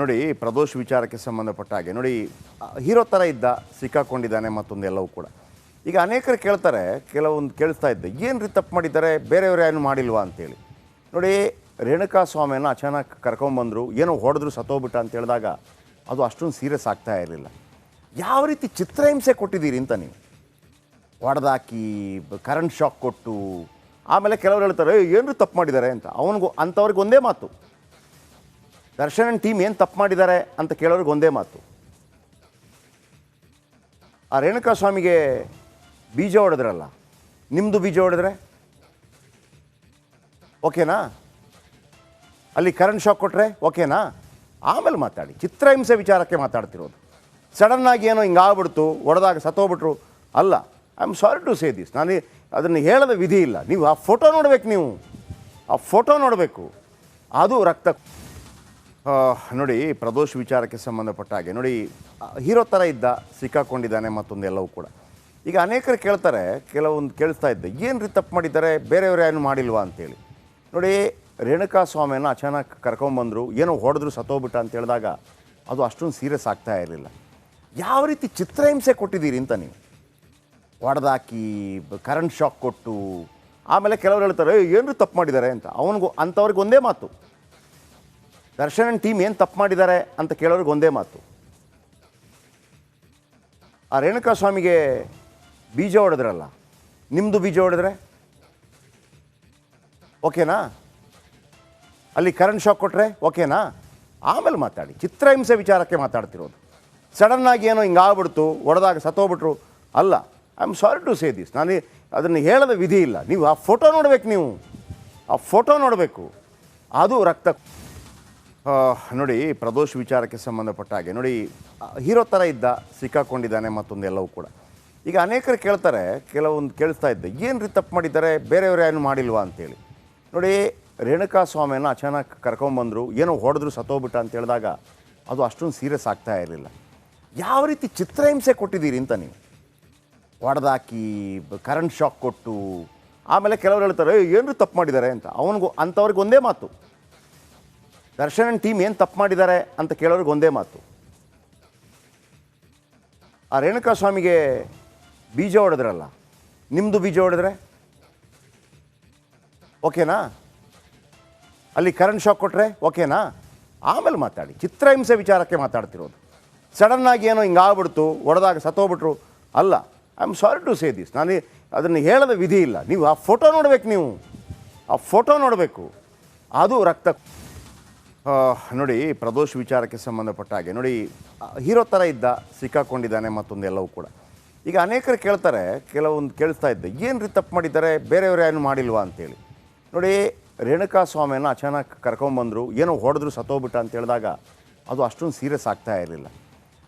ನೋಡಿ ಪ್ರದೋಷ್ ವಿಚಾರಕ್ಕೆ ಸಂಬಂಧಪಟ್ಟ ಹಾಗೆ ನೋಡಿ ಹೀರೋ ಥರ ಇದ್ದ ಸಿಕ್ಕಾಕೊಂಡಿದ್ದಾನೆ ಮತ್ತೊಂದೆಲ್ಲವೂ ಕೂಡ. ಈಗ ಅನೇಕರು ಕೇಳ್ತಾರೆ, ಕೆಲವೊಂದು ಕೇಳಿಸ್ತಾ ಇದ್ದೆ, ಏನು ರೀ ತಪ್ಪು ಮಾಡಿದ್ದಾರೆ, ಬೇರೆಯವರು ಏನು ಮಾಡಿಲ್ವಾ ಅಂತೇಳಿ. ನೋಡಿ ರೇಣುಕಾ ಸ್ವಾಮಿಯನ್ನು ಅಚಾನಕ್ ಕರ್ಕೊಂಬಂದರು, ಏನೋ ಹೊಡೆದ್ರು ಸತ್ತೋಗ್ಬಿಟ್ಟ ಅಂತ ಹೇಳಿದಾಗ ಅದು ಅಷ್ಟೊಂದು ಸೀರಿಯಸ್ ಆಗ್ತಾ ಇರಲಿಲ್ಲ. ಯಾವ ರೀತಿ ಚಿತ್ರಹಿಂಸೆ ಕೊಟ್ಟಿದ್ದೀರಿ ಅಂತ ನೀವು, ಹೊಡೆದಾಕಿ ಕರೆಂಟ್ ಶಾಕ್ ಕೊಟ್ಟು, ಆಮೇಲೆ ಕೆಲವರು ಹೇಳ್ತಾರೆ ಏನು ತಪ್ಪು ಮಾಡಿದ್ದಾರೆ ಅಂತ. ಅಂಥವ್ರಿಗೆ ಒಂದೇ ಮಾತು, ದರ್ಶನ್ ಟೀಮ್ ಏನು ತಪ್ಪು ಮಾಡಿದ್ದಾರೆ ಅಂತ ಕೇಳೋರಿಗೆ ಒಂದೇ ಮಾತು, ಆ ರೇಣುಕಾ ಸ್ವಾಮಿಗೆ ಬೀಜ ಹೊಡೆದ್ರಲ್ಲ, ನಿಮ್ಮದು ಬೀಜ ಹೊಡೆದ್ರೆ ಓಕೆನಾ, ಅಲ್ಲಿ ಕರೆಂಟ್ ಶಾಕ್ ಕೊಟ್ಟರೆ ಓಕೆನಾ, ಆಮೇಲೆ ಮಾತಾಡಿ. ಚಿತ್ರಹಿಂಸೆ ವಿಚಾರಕ್ಕೆ ಮಾತಾಡ್ತಿರೋದು. ಸಡನ್ನಾಗಿ ಏನೋ ಹಿಂಗಾಗ್ಬಿಡ್ತು, ಹೊಡೆದಾಗ ಸತ್ತೋಗ್ಬಿಟ್ರು ಅಲ್ಲ. I am sorry to say this. ನಾನು ಅದನ್ನು ಹೇಳದ ವಿಧಿ ಇಲ್ಲ. ನೀವು ಆ ಫೋಟೋ ನೋಡಬೇಕು, ನೀವು ಆ ಫೋಟೋ ನೋಡಬೇಕು, ಅದು ರಕ್ತ. ನೋಡಿ ಪ್ರದೋಷ್ ವಿಚಾರಕ್ಕೆ ಸಂಬಂಧಪಟ್ಟ ಹಾಗೆ ನೋಡಿ ಹೀರೋ ಥರ ಇದ್ದ ಸಿಕ್ಕಾಕೊಂಡಿದ್ದಾನೆ ಮತ್ತೊಂದೆಲ್ಲವೂ ಕೂಡ. ಈಗ ಅನೇಕರು ಕೇಳ್ತಾರೆ, ಕೆಲವೊಂದು ಕೇಳಿಸ್ತಾ ಇದ್ದೆ, ಏನು ರೀ ತಪ್ಪು ಮಾಡಿದ್ದಾರೆ, ಬೇರೆಯವರು ಏನು ಮಾಡಿಲ್ವಾ ಅಂತೇಳಿ. ನೋಡಿ ರೇಣುಕಾ ಸ್ವಾಮಿಯನ್ನು ಅಚಾನಕ್ ಕರ್ಕೊಂಬಂದರು, ಏನೋ ಹೊಡೆದ್ರು ಸತ್ತೋಗ್ಬಿಟ್ಟ ಅಂತ ಹೇಳಿದಾಗ ಅದು ಅಷ್ಟೊಂದು ಸೀರಿಯಸ್ ಆಗ್ತಾ ಇರಲಿಲ್ಲ. ಯಾವ ರೀತಿ ಚಿತ್ರಹಿಂಸೆ ಕೊಟ್ಟಿದ್ದೀರಿ ಅಂತ ನೀವು, ಹೊಡೆದಾಕಿ ಕರೆಂಟ್ ಶಾಕ್ ಕೊಟ್ಟು, ಆಮೇಲೆ ಕೆಲವರು ಹೇಳ್ತಾರೆ ಏನು ತಪ್ಪು ಮಾಡಿದ್ದಾರೆ ಅಂತ. ಅಂಥವ್ರಿಗೆ ಒಂದೇ ಮಾತು, ದರ್ಶನ್ ಟೀಮ್ ಏನು ತಪ್ಪು ಮಾಡಿದ್ದಾರೆ ಅಂತ ಕೇಳೋರಿಗೆ ಒಂದೇ ಮಾತು, ಆ ರೇಣುಕಾ ಸ್ವಾಮಿಗೆ ಬೀಜ ಹೊಡೆದ್ರಲ್ಲ, ನಿಮ್ಮದು ಬೀಜ ಹೊಡೆದ್ರೆ ಓಕೆನಾ, ಅಲ್ಲಿ ಕರೆಂಟ್ ಶಾಕ್ ಕೊಟ್ಟರೆ ಓಕೆನಾ, ಆಮೇಲೆ ಮಾತಾಡಿ. ಚಿತ್ರಹಿಂಸೆ ವಿಚಾರಕ್ಕೆ ಮಾತಾಡ್ತಿರೋದು. ಸಡನ್ನಾಗಿ ಏನೋ ಹಿಂಗಾಗ್ಬಿಡ್ತು, ಹೊಡೆದಾಗ ಸತ್ತೋಗ್ಬಿಟ್ರು ಅಲ್ಲ. I am sorry to say this. ನಾನು ಅದನ್ನು ಹೇಳದ ವಿಧಿ ಇಲ್ಲ. ನೀವು ಆ ಫೋಟೋ ನೋಡಬೇಕು, ನೀವು ಆ ಫೋಟೋ ನೋಡಬೇಕು, ಅದು ರಕ್ತ. ನೋಡಿ ಪ್ರದೋಷ್ ವಿಚಾರಕ್ಕೆ ಸಂಬಂಧಪಟ್ಟ ಹಾಗೆ ನೋಡಿ ಹೀರೋ ಥರ ಇದ್ದ ಸಿಕ್ಕಾಕೊಂಡಿದ್ದಾನೆ ಮತ್ತೊಂದೆಲ್ಲವೂ ಕೂಡ. ಈಗ ಅನೇಕರು ಕೇಳ್ತಾರೆ, ಕೆಲವೊಂದು ಕೇಳಿಸ್ತಾ ಇದ್ದೆ, ಏನು ರೀ ತಪ್ಪು ಮಾಡಿದ್ದಾರೆ, ಬೇರೆಯವರು ಏನು ಮಾಡಿಲ್ವಾ ಅಂತೇಳಿ. ನೋಡಿ ರೇಣುಕಾ ಸ್ವಾಮಿಯನ್ನು ಅಚಾನಕ್ ಕರ್ಕೊಂಬಂದರು, ಏನೋ ಹೊಡೆದ್ರು ಸತ್ತೋಗ್ಬಿಟ್ಟ ಅಂತ ಹೇಳಿದಾಗ ಅದು ಅಷ್ಟೊಂದು ಸೀರಿಯಸ್ ಆಗ್ತಾ ಇರಲಿಲ್ಲ. ಯಾವ ರೀತಿ ಚಿತ್ರಹಿಂಸೆ ಕೊಟ್ಟಿದ್ದೀರಿ ಅಂತ ನೀವು, ಹೊಡೆದಾಕಿ ಕರೆಂಟ್ ಶಾಕ್ ಕೊಟ್ಟು, ಆಮೇಲೆ ಕೆಲವರು ಹೇಳ್ತಾರೆ ಏನು ತಪ್ಪು ಮಾಡಿದ್ದಾರೆ ಅಂತ. ಅಂಥವ್ರಿಗೆ ಒಂದೇ ಮಾತು, ದರ್ಶನ್ ಟೀಮ್ ಏನು ತಪ್ಪು ಮಾಡಿದ್ದಾರೆ ಅಂತ ಕೇಳೋರಿಗೆ ಒಂದೇ ಮಾತು, ಆ ರೇಣುಕಾ ಸ್ವಾಮಿಗೆ ಬೀಜ ಹೊಡೆದ್ರಲ್ಲ, ನಿಮ್ಮದು ಬೀಜ ಹೊಡೆದ್ರೆ ಓಕೆನಾ, ಅಲ್ಲಿ ಕರೆಂಟ್ ಶಾಕ್ ಕೊಟ್ಟರೆ ಓಕೆನಾ, ಆಮೇಲೆ ಮಾತಾಡಿ. ಚಿತ್ರಹಿಂಸೆ ವಿಚಾರಕ್ಕೆ ಮಾತಾಡ್ತಿರೋದು. ಸಡನ್ನಾಗಿ ಏನೋ ಹಿಂಗಾಗ್ಬಿಡ್ತು, ಹೊಡೆದಾಗ ಸತ್ತೋಗ್ಬಿಟ್ರು ಅಲ್ಲ. I am sorry to say this. ನಾನು ಅದನ್ನು ಹೇಳದ ವಿಧಿ ಇಲ್ಲ. ನೀವು ಆ ಫೋಟೋ ನೋಡಬೇಕು, ನೀವು ಆ ಫೋಟೋ ನೋಡಬೇಕು, ಅದು ರಕ್ತ. ನೋಡಿ ಪ್ರದೋಷ್ ವಿಚಾರಕ್ಕೆ ಸಂಬಂಧಪಟ್ಟ ಹಾಗೆ ನೋಡಿ ಹೀರೋ ಥರ ಇದ್ದ ಸಿಕ್ಕಾಕೊಂಡಿದ್ದಾನೆ ಮತ್ತೊಂದೆಲ್ಲವೂ ಕೂಡ. ಈಗ ಅನೇಕರು ಕೇಳ್ತಾರೆ, ಕೆಲವೊಂದು ಕೇಳಿಸ್ತಾ ಇದ್ದೆ, ಏನು ರೀ ತಪ್ಪು ಮಾಡಿದ್ದಾರೆ, ಬೇರೆಯವರು ಏನು ಮಾಡಿಲ್ವಾ ಅಂತೇಳಿ. ನೋಡಿ ರೇಣುಕಾ ಸ್ವಾಮಿಯನ್ನು ಅಚಾನಕ್ ಕರ್ಕೊಂಬಂದರು, ಏನೋ ಹೊಡೆದ್ರು ಸತ್ತೋಗ್ಬಿಟ್ಟ ಅಂತ ಹೇಳಿದಾಗ ಅದು ಅಷ್ಟೊಂದು ಸೀರಿಯಸ್ ಆಗ್ತಾ ಇರಲಿಲ್ಲ.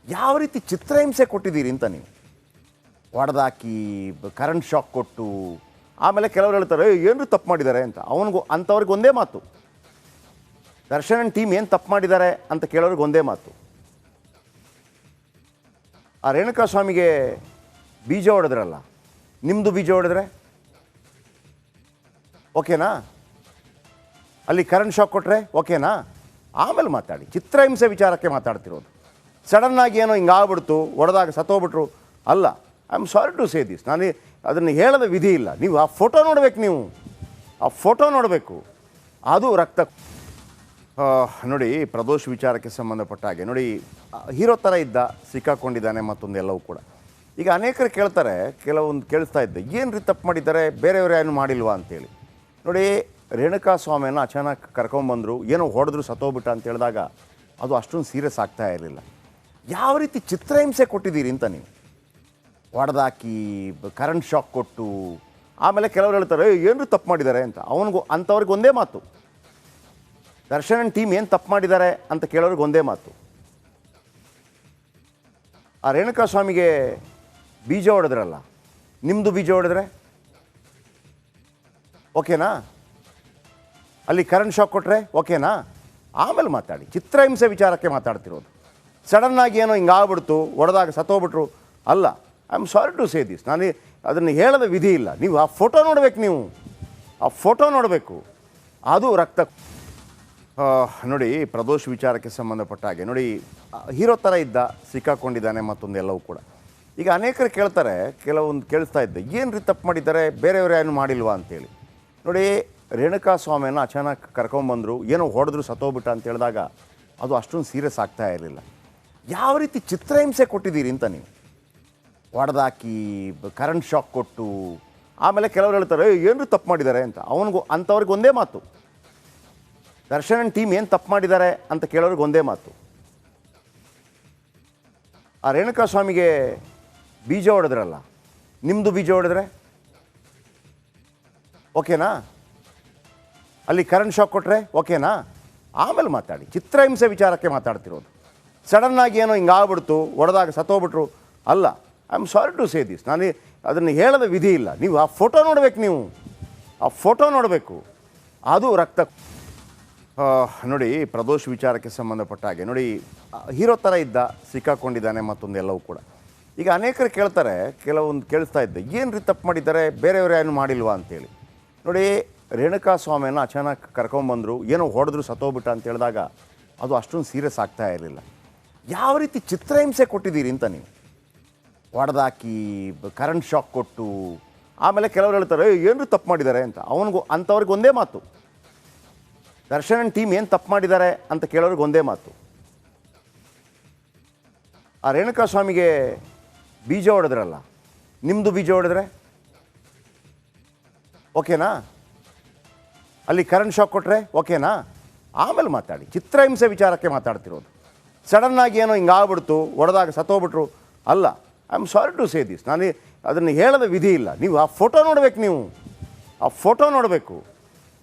ಯಾವ ರೀತಿ ಚಿತ್ರಹಿಂಸೆ ಕೊಟ್ಟಿದ್ದೀರಿ ಅಂತ ನೀವು, ಹೊಡೆದಾಕಿ ಕರೆಂಟ್ ಶಾಕ್ ಕೊಟ್ಟು, ಆಮೇಲೆ ಕೆಲವರು ಹೇಳ್ತಾರೆ ಏನು ತಪ್ಪು ಮಾಡಿದ್ದಾರೆ ಅಂತ. ಅಂಥವ್ರಿಗೆ ಒಂದೇ ಮಾತು, ದರ್ಶನ್ ಟೀಮ್ ಏನು ತಪ್ಪು ಮಾಡಿದ್ದಾರೆ ಅಂತ ಕೇಳೋರಿಗೆ ಒಂದೇ ಮಾತು, ಆ ರೇಣುಕಾ ಸ್ವಾಮಿಗೆ ಬೀಜ ಹೊಡೆದ್ರಲ್ಲ, ನಿಮ್ಮದು ಬೀಜ ಹೊಡೆದ್ರೆ ಓಕೆನಾ, ಅಲ್ಲಿ ಕರೆಂಟ್ ಶಾಕ್ ಕೊಟ್ಟರೆ ಓಕೆನಾ, ಆಮೇಲೆ ಮಾತಾಡಿ. ಚಿತ್ರಹಿಂಸೆ ವಿಚಾರಕ್ಕೆ ಮಾತಾಡ್ತಿರೋದು. ಸಡನ್ನಾಗಿ ಏನೋ ಹಿಂಗಾಗ್ಬಿಡ್ತು, ಹೊಡೆದಾಗ ಸತ್ತೋಗ್ಬಿಟ್ರು ಅಲ್ಲ. I am sorry to say this. ನಾನು ಅದನ್ನು ಹೇಳದ ವಿಧಿ ಇಲ್ಲ. ನೀವು ಆ ಫೋಟೋ ನೋಡಬೇಕು, ನೀವು ಆ ಫೋಟೋ ನೋಡಬೇಕು, ಅದು ರಕ್ತ. ನೋಡಿ ಪ್ರದೋಷ್ ವಿಚಾರಕ್ಕೆ ಸಂಬಂಧಪಟ್ಟ ಹಾಗೆ ನೋಡಿ ಹೀರೋ ಥರ ಇದ್ದ ಸಿಕ್ಕಾಕೊಂಡಿದ್ದಾನೆ ಮತ್ತೊಂದೆಲ್ಲವೂ ಕೂಡ. ಈಗ ಅನೇಕರು ಕೇಳ್ತಾರೆ, ಕೆಲವೊಂದು ಕೇಳಿಸ್ತಾ ಇದ್ದೆ, ಏನು ರೀ ತಪ್ಪು ಮಾಡಿದ್ದಾರೆ, ಬೇರೆಯವರು ಏನು ಮಾಡಿಲ್ವಾ ಅಂತೇಳಿ. ನೋಡಿ ರೇಣುಕಾ ಸ್ವಾಮಿಯನ್ನು ಅಚಾನಕ್ ಕರ್ಕೊಂಬಂದರು, ಏನೋ ಹೊಡೆದ್ರು ಸತ್ತೋಗ್ಬಿಟ್ಟ ಅಂತ ಹೇಳಿದಾಗ ಅದು ಅಷ್ಟೊಂದು ಸೀರಿಯಸ್ ಆಗ್ತಾ ಇರಲಿಲ್ಲ. ಯಾವ ರೀತಿ ಚಿತ್ರಹಿಂಸೆ ಕೊಟ್ಟಿದ್ದೀರಿ ಅಂತ ನೀವು, ಹೊಡೆದಾಕಿ ಕರೆಂಟ್ ಶಾಕ್ ಕೊಟ್ಟು, ಆಮೇಲೆ ಕೆಲವರು ಹೇಳ್ತಾರೆ ಏನು ತಪ್ಪು ಮಾಡಿದ್ದಾರೆ ಅಂತ. ಅಂಥವ್ರಿಗೆ ಒಂದೇ ಮಾತು, ದರ್ಶನ್ ಟೀಮ್ ಏನು ತಪ್ಪು ಮಾಡಿದ್ದಾರೆ ಅಂತ ಕೇಳೋರಿಗೆ ಒಂದೇ ಮಾತು, ಆ ರೇಣುಕಾ ಸ್ವಾಮಿಗೆ ಬೀಜ ಹೊಡೆದ್ರಲ್ಲ, ನಿಮ್ಮದು ಬೀಜ ಹೊಡೆದ್ರೆ ಓಕೆನಾ, ಅಲ್ಲಿ ಕರೆಂಟ್ ಶಾಕ್ ಕೊಟ್ಟರೆ ಓಕೆನಾ, ಆಮೇಲೆ ಮಾತಾಡಿ. ಚಿತ್ರಹಿಂಸೆ ವಿಚಾರಕ್ಕೆ ಮಾತಾಡ್ತಿರೋದು. ಸಡನ್ನಾಗಿ ಏನೋ ಹಿಂಗಾಗ್ಬಿಡ್ತು, ಹೊಡೆದಾಗ ಸತ್ತೋಗ್ಬಿಟ್ರು ಅಲ್ಲ. I am sorry to say this. ನಾನು ಅದನ್ನು ಹೇಳದ ವಿಧಿ ಇಲ್ಲ. ನೀವು ಆ ಫೋಟೋ ನೋಡಬೇಕು, ನೀವು ಆ ಫೋಟೋ ನೋಡಬೇಕು, ಅದು ರಕ್ತ. ನೋಡಿ ಪ್ರದೋಷ್ ವಿಚಾರಕ್ಕೆ ಸಂಬಂಧಪಟ್ಟ ಹಾಗೆ ನೋಡಿ ಹೀರೋ ಥರ ಇದ್ದ ಸಿಕ್ಕಾಕೊಂಡಿದ್ದಾನೆ ಮತ್ತೊಂದೆಲ್ಲವೂ ಕೂಡ ಈಗ ಅನೇಕರು ಕೇಳ್ತಾರೆ ಕೆಲವೊಂದು ಕೇಳಿಸ್ತಾ ಇದ್ದೆ ಏನು ರೀ ತಪ್ಪು ಮಾಡಿದ್ದಾರೆ ಬೇರೆಯವರು ಏನು ಮಾಡಿಲ್ವಾ ಅಂತೇಳಿ ನೋಡಿ ರೇಣುಕಾ ಸ್ವಾಮಿಯನ್ನು ಅಚಾನಕ್ ಕರ್ಕೊಂಬಂದರು ಏನೋ ಹೊಡೆದ್ರು ಸತ್ತೋಗ್ಬಿಟ್ಟ ಅಂತ ಹೇಳಿದಾಗ ಅದು ಅಷ್ಟೊಂದು ಸೀರಿಯಸ್ ಆಗ್ತಾ ಇರಲಿಲ್ಲ ಯಾವ ರೀತಿ ಚಿತ್ರಹಿಂಸೆ ಕೊಟ್ಟಿದ್ದೀರಿ ಅಂತ ನೀವು ಹೊಡೆದಾಕಿ ಕರೆಂಟ್ ಶಾಕ್ ಕೊಟ್ಟು ಆಮೇಲೆ ಕೆಲವರು ಹೇಳ್ತಾರೆ ಏನು ತಪ್ಪು ಮಾಡಿದ್ದಾರೆ ಅಂತ ಅವನಿಗೂ ಅಂಥವ್ರಿಗೆ ಒಂದೇ ಮಾತು ದರ್ಶನ್ ಟೀಮ್ ಏನು ತಪ್ಪು ಮಾಡಿದ್ದಾರೆ ಅಂತ ಕೇಳೋರಿಗೆ ಒಂದೇ ಮಾತು ಆ ರೇಣುಕಾ ಸ್ವಾಮಿಗೆ ಬೀಜ ಹೊಡೆದ್ರಲ್ಲ ನಿಮ್ಮದು ಬೀಜ ಹೊಡೆದ್ರೆ ಓಕೆನಾ ಅಲ್ಲಿ ಕರೆಂಟ್ ಶಾಕ್ ಕೊಟ್ಟರೆ ಓಕೆನಾ ಆಮೇಲೆ ಮಾತಾಡಿ ಚಿತ್ರಹಿಂಸೆ ವಿಚಾರಕ್ಕೆ ಮಾತಾಡ್ತಿರೋದು ಸಡನ್ನಾಗಿ ಏನೋ ಹಿಂಗಾಗ್ಬಿಡ್ತು ಹೊಡೆದಾಗ ಸತ್ತೋಗ್ಬಿಟ್ರು ಅಲ್ಲ I am sorry to say this ನಾನು ಅದನ್ನು ಹೇಳದ ವಿಧಿ ಇಲ್ಲ ನೀವು ಆ ಫೋಟೋ ನೋಡಬೇಕು ನೀವು ಆ ಫೋಟೋ ನೋಡಬೇಕು ಅದು ರಕ್ತ ನೋಡಿ ಪ್ರದೋಷ್ ವಿಚಾರಕ್ಕೆ ಸಂಬಂಧಪಟ್ಟ ಹಾಗೆ ನೋಡಿ ಹೀರೋ ಥರ ಇದ್ದ ಸಿಕ್ಕಾಕೊಂಡಿದ್ದಾನೆ ಮತ್ತೊಂದೆಲ್ಲವೂ ಕೂಡ ಈಗ ಅನೇಕರು ಕೇಳ್ತಾರೆ ಕೆಲವೊಂದು ಕೇಳಿಸ್ತಾ ಇದ್ದೆ ಏನು ರೀ ತಪ್ಪು ಮಾಡಿದ್ದಾರೆ ಬೇರೆಯವರು ಏನು ಮಾಡಿಲ್ವಾ ಅಂತೇಳಿ ನೋಡಿ ರೇಣುಕಾ ಸ್ವಾಮಿಯನ್ನು ಅಚಾನಕ್ ಕರ್ಕೊಂಬಂದರು ಏನೋ ಹೊಡೆದ್ರು ಸತ್ತೋಗ್ಬಿಟ್ಟ ಅಂತ ಹೇಳಿದಾಗ ಅದು ಅಷ್ಟೊಂದು ಸೀರಿಯಸ್ ಆಗ್ತಾ ಇರಲಿಲ್ಲ ಯಾವ ರೀತಿ ಚಿತ್ರಹಿಂಸೆ ಕೊಟ್ಟಿದ್ದೀರಿ ಅಂತ ನೀವು ಹೊಡೆದಾಕಿ ಕರೆಂಟ್ ಶಾಕ್ ಕೊಟ್ಟು ಆಮೇಲೆ ಕೆಲವರು ಹೇಳ್ತಾರೆ ಏನು ತಪ್ಪು ಮಾಡಿದ್ದಾರೆ ಅಂತ ಅವನಿಗೂ ಅಂಥವ್ರಿಗೆ ಒಂದೇ ಮಾತು ದರ್ಶನ್ ಟೀಮ್ ಏನು ತಪ್ಪು ಮಾಡಿದ್ದಾರೆ ಅಂತ ಕೇಳೋರಿಗೆ ಒಂದೇ ಮಾತು ಆ ರೇಣುಕಾ ಸ್ವಾಮಿಗೆ ಬೀಜ ಹೊಡೆದ್ರಲ್ಲ ನಿಮ್ಮದು ಬೀಜ ಹೊಡೆದ್ರೆ ಓಕೆನಾ ಅಲ್ಲಿ ಕರೆಂಟ್ ಶಾಕ್ ಕೊಟ್ಟರೆ ಓಕೆನಾ ಆಮೇಲೆ ಮಾತಾಡಿ ಚಿತ್ರಹಿಂಸೆ ವಿಚಾರಕ್ಕೆ ಮಾತಾಡ್ತಿರೋದು ಸಡನ್ನಾಗಿ ಏನೋ ಹಿಂಗಾಗ್ಬಿಡ್ತು ಹೊಡೆದಾಗ ಸತ್ತೋಗ್ಬಿಟ್ರು ಅಲ್ಲ I am sorry to say this ನಾನು ಅದನ್ನು ಹೇಳದ ವಿಧಿ ಇಲ್ಲ ನೀವು ಆ ಫೋಟೋ ನೋಡಬೇಕು ನೀವು ಆ ಫೋಟೋ ನೋಡಬೇಕು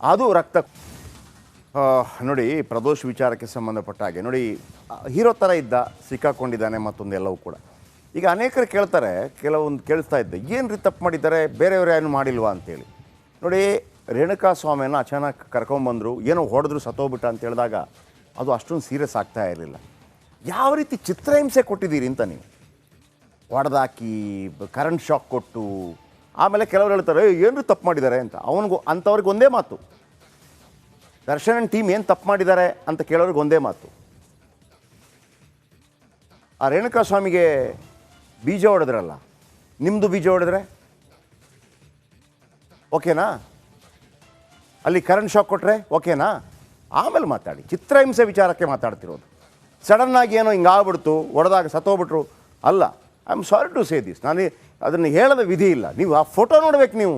ಅದು ರಕ್ತ ನೋಡಿ ಪ್ರದೋಷ್ ವಿಚಾರಕ್ಕೆ ಸಂಬಂಧಪಟ್ಟ ಹಾಗೆ ನೋಡಿ ಹೀರೋ ಥರ ಇದ್ದ ಸಿಕ್ಕಾಕೊಂಡಿದ್ದಾನೆ ಮತ್ತೊಂದೆಲ್ಲವೂ ಕೂಡ ಈಗ ಅನೇಕರು ಕೇಳ್ತಾರೆ ಕೆಲವೊಂದು ಕೇಳಿಸ್ತಾ ಇದ್ದೆ ಏನು ರೀ ತಪ್ಪು ಮಾಡಿದ್ದಾರೆ ಬೇರೆಯವರು ಏನು ಮಾಡಿಲ್ವಾ ಅಂತೇಳಿ ನೋಡಿ ರೇಣುಕಾ ಸ್ವಾಮಿಯನ್ನು ಅಚಾನಕ್ ಕರ್ಕೊಂಬಂದರು ಏನೋ ಹೊಡೆದ್ರು ಸತ್ತೋಗ್ಬಿಟ್ಟ ಅಂತ ಹೇಳಿದಾಗ ಅದು ಅಷ್ಟೊಂದು ಸೀರಿಯಸ್ ಆಗ್ತಾ ಇರಲಿಲ್ಲ ಯಾವ ರೀತಿ ಚಿತ್ರಹಿಂಸೆ ಕೊಟ್ಟಿದ್ದೀರಿ ಅಂತ ನೀವು ಹೊಡೆದಾಕಿ ಕರೆಂಟ್ ಶಾಕ್ ಕೊಟ್ಟು ಆಮೇಲೆ ಕೆಲವರು ಹೇಳ್ತಾರೆ ಏನು ತಪ್ಪು ಮಾಡಿದ್ದಾರೆ ಅಂತ ಅವನಿಗೂ ಅಂಥವ್ರಿಗೆ ಒಂದೇ ಮಾತು ದರ್ಶನ್ ಟೀಮ್ ಏನು ತಪ್ಪು ಮಾಡಿದ್ದಾರೆ ಅಂತ ಕೇಳೋರಿಗೆ ಒಂದೇ ಮಾತು ಆ ರೇಣುಕಾ ಸ್ವಾಮಿಗೆ ಬೀಜ ಹೊಡೆದ್ರಲ್ಲ ನಿಮ್ಮದು ಬೀಜ ಹೊಡೆದ್ರೆ ಓಕೆನಾ ಅಲ್ಲಿ ಕರೆಂಟ್ ಶಾಕ್ ಕೊಟ್ಟರೆ ಓಕೆನಾ ಆಮೇಲೆ ಮಾತಾಡಿ ಚಿತ್ರಹಿಂಸೆ ವಿಚಾರಕ್ಕೆ ಮಾತಾಡ್ತಿರೋದು ಸಡನ್ನಾಗಿ ಏನೋ ಹಿಂಗಾಗ್ಬಿಡ್ತು ಹೊಡೆದಾಗ ಸತ್ತೋಗ್ಬಿಟ್ರು ಅಲ್ಲ I am sorry to say this ನಾನು ಅದನ್ನು ಹೇಳದ ವಿಧಿ ಇಲ್ಲ ನೀವು ಆ ಫೋಟೋ ನೋಡಬೇಕು ನೀವು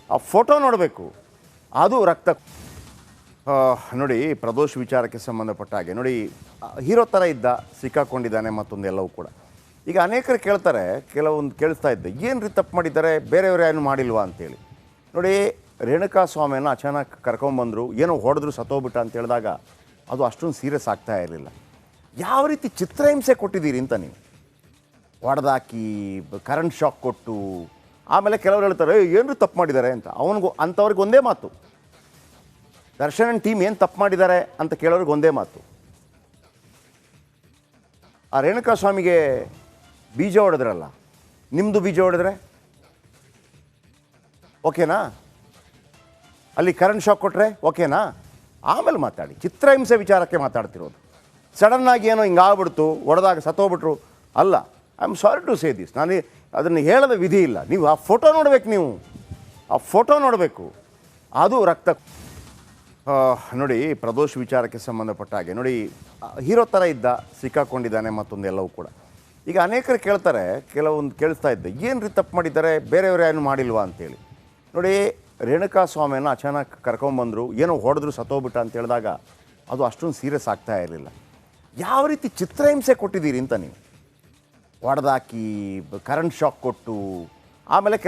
ಆ ಫೋಟೋ ನೋಡಬೇಕು ಅದು ರಕ್ತ ನೋಡಿ ಪ್ರದೋಷ್ ವಿಚಾರಕ್ಕೆ ಸಂಬಂಧಪಟ್ಟ ಹಾಗೆ ನೋಡಿ ಹೀರೋ ಥರ ಇದ್ದ ಸಿಕ್ಕಾಕೊಂಡಿದ್ದಾನೆ ಮತ್ತೊಂದೆಲ್ಲವೂ ಕೂಡ ಈಗ ಅನೇಕರು ಕೇಳ್ತಾರೆ ಕೆಲವೊಂದು ಕೇಳಿಸ್ತಾ ಇದ್ದೆ ಏನು ರೀ ತಪ್ಪು ಮಾಡಿದ್ದಾರೆ ಬೇರೆಯವರು ಏನು ಮಾಡಿಲ್ವಾ ಅಂತೇಳಿ ನೋಡಿ ರೇಣುಕಾ ಸ್ವಾಮಿಯನ್ನು ಅಚಾನಕ್ ಕರ್ಕೊಂಬಂದರು ಏನೋ ಹೊಡೆದ್ರು ಸತ್ತೋಗ್ಬಿಟ್ಟ ಅಂತ ಹೇಳಿದಾಗ ಅದು ಅಷ್ಟೊಂದು ಸೀರಿಯಸ್ ಆಗ್ತಾ ಇರಲಿಲ್ಲ ಯಾವ ರೀತಿ ಚಿತ್ರಹಿಂಸೆ ಕೊಟ್ಟಿದ್ದೀರಿ ಅಂತ ನೀವು ಹೊಡೆದಾಕಿ ಕರೆಂಟ್ ಶಾಕ್ ಕೊಟ್ಟು ಆಮೇಲೆ ಕೆಲವರು ಹೇಳ್ತಾರೆ ಏನು ತಪ್ಪು ಮಾಡಿದ್ದಾರೆ ಅಂತ ಅವನಿಗೂ ಅಂಥವ್ರಿಗೆ ಒಂದೇ ಮಾತು ದರ್ಶನ್ ಟೀಮ್ ಏನು ತಪ್ಪು ಮಾಡಿದ್ದಾರೆ ಅಂತ ಕೇಳೋರಿಗೆ ಒಂದೇ ಮಾತು ಆ ರೇಣುಕಾ ಸ್ವಾಮಿಗೆ ಬೀಜ ಹೊಡೆದ್ರಲ್ಲ ನಿಮ್ಮದು ಬೀಜ ಹೊಡೆದ್ರೆ ಓಕೆನಾ ಅಲ್ಲಿ ಕರೆಂಟ್ ಶಾಕ್ ಕೊಟ್ಟರೆ ಓಕೆನಾ ಆಮೇಲೆ ಮಾತಾಡಿ ಚಿತ್ರಹಿಂಸೆ ವಿಚಾರಕ್ಕೆ ಮಾತಾಡ್ತಿರೋದು ಸಡನ್ನಾಗಿ ಏನೋ ಹಿಂಗಾಗ್ಬಿಡ್ತು ಹೊಡೆದಾಗ ಸತ್ತೋಗ್ಬಿಟ್ರು ಅಲ್ಲ I am sorry to say this ನಾನು ಅದನ್ನು ಹೇಳದ ವಿಧಿ ಇಲ್ಲ ನೀವು ಆ ಫೋಟೋ ನೋಡಬೇಕು ನೀವು ಆ ಫೋಟೋ ನೋಡಬೇಕು ಅದು ರಕ್ತ ನೋಡಿ ಪ್ರದೋಷ್ ವಿಚಾರಕ್ಕೆ ಸಂಬಂಧಪಟ್ಟ ಹಾಗೆ ನೋಡಿ ಹೀರೋ ಥರ ಇದ್ದ ಸಿಕ್ಕಾಕೊಂಡಿದ್ದಾನೆ ಮತ್ತೊಂದೆಲ್ಲವೂ ಕೂಡ ಈಗ ಅನೇಕರು ಕೇಳ್ತಾರೆ ಕೆಲವೊಂದು ಕೇಳಿಸ್ತಾ ಇದ್ದೆ ಏನು ರೀ ತಪ್ಪು ಮಾಡಿದ್ದಾರೆ ಬೇರೆಯವರು ಏನು ಮಾಡಿಲ್ವಾ ಅಂತೇಳಿ ನೋಡಿ ರೇಣುಕಾ ಸ್ವಾಮಿಯನ್ನು ಅಚಾನಕ್ ಕರ್ಕೊಂಬಂದರು ಏನೋ ಹೊಡೆದ್ರು ಸತ್ತೋಗ್ಬಿಟ್ಟ ಅಂತ ಹೇಳಿದಾಗ ಅದು ಅಷ್ಟೊಂದು ಸೀರಿಯಸ್ ಆಗ್ತಾ ಇರಲಿಲ್ಲ ಯಾವ ರೀತಿ ಚಿತ್ರಹಿಂಸೆ ಕೊಟ್ಟಿದ್ದೀರಿ ಅಂತ ನೀವು ಹೊಡೆದಾಕಿ ಕರೆಂಟ್ ಶಾಕ್ ಕೊಟ್ಟು ಆಮೇಲೆ